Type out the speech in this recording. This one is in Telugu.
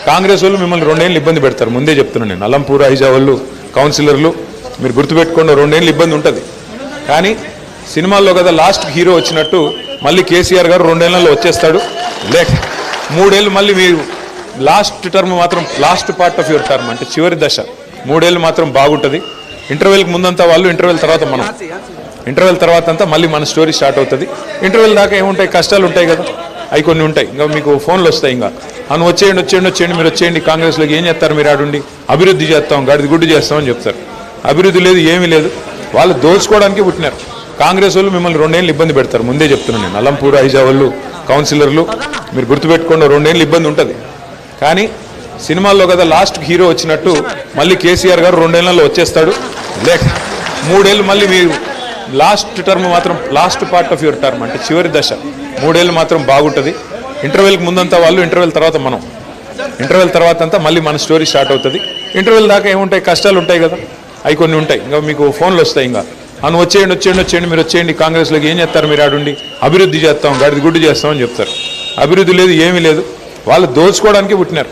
కాంగ్రెస్ వాళ్ళు మిమ్మల్ని 2 ఏళ్ళు ఇబ్బంది పెడతారు, ముందే చెప్తున్నాను నేను. అలంపూర్ హైజా వాళ్ళు కౌన్సిలర్లు మీరు గుర్తుపెట్టుకోండి, 2 ఏళ్ళు ఇబ్బంది ఉంటుంది. కానీ సినిమాల్లో కదా లాస్ట్ హీరో వచ్చినట్టు మళ్ళీ కేసీఆర్ గారు 2 ఏళ్లలో వచ్చేస్తాడు. లేక 3 ఏళ్ళు మళ్ళీ మీరు లాస్ట్ టర్మ్ మాత్రం, last part of your term అంటే చివరి దశ 3 ఏళ్ళు మాత్రం బాగుంటుంది. ఇంటర్వెల్కి ముందంతా వాళ్ళు, ఇంటర్వెల్ తర్వాత మనం. ఇంటర్వెల్ తర్వాత అంతా మళ్ళీ మన స్టోరీ స్టార్ట్ అవుతుంది. ఇంటర్వెల్ దాకా ఏముంటాయి, కష్టాలు ఉంటాయి కదా, అవి కొన్ని ఉంటాయి. ఇంకా మీకు ఫోన్లు వస్తాయి, ఇంకా అవును వచ్చేయండి మీరు వచ్చేయండి కాంగ్రెస్లోకి, ఏం చేస్తారు మీరు ఆడుండి, అభివృద్ధి చేస్తాం, గడిది గుడ్డు చేస్తామని చెప్తారు. అభివృద్ధి లేదు, ఏమీ లేదు. వాళ్ళు దోచుకోవడానికి పుట్టినారు. కాంగ్రెస్ వాళ్ళు మిమ్మల్ని 2 ఏళ్ళు ఇబ్బంది పెడతారు, ముందే చెప్తున్నాను నేను. అలంపూర్ హైజా వాళ్ళు కౌన్సిలర్లు మీరు గుర్తుపెట్టుకోండి, 2 ఏళ్ళు ఇబ్బంది ఉంటుంది. కానీ సినిమాల్లో కదా లాస్ట్ హీరో వచ్చినట్టు మళ్ళీ కేసీఆర్ గారు 2 ఏళ్లలో వచ్చేస్తాడు. లేక 3 ఏళ్ళు మళ్ళీ మీరు లాస్ట్ టర్మ్ మాత్రం, last part of your term అంటే చివరి దశ 3 ఏళ్ళు మాత్రం బాగుంటుంది. ఇంటర్వెల్కి ముందంతా వాళ్ళు, ఇంటర్వెల్ తర్వాత మనం. ఇంటర్వెల్ తర్వాత అంతా మళ్ళీ మన స్టోరీ స్టార్ట్ అవుతుంది. ఇంటర్వెల్ దాకా ఏముంటాయి, కష్టాలు ఉంటాయి కదా, అవి కొన్ని ఉంటాయి. ఇంకా మీకు ఫోన్లు వస్తాయి, ఇంకా అవును వచ్చేయండి మీరు వచ్చేయండి కాంగ్రెస్లోకి, ఏం చేస్తారు మీరు ఆడుండి, అభివృద్ధి చేస్తాం, గడిది గుడ్డు చేస్తామని చెప్తారు. అభివృద్ధి లేదు, ఏమీ లేదు. వాళ్ళు దోచుకోవడానికి పుట్టినారు.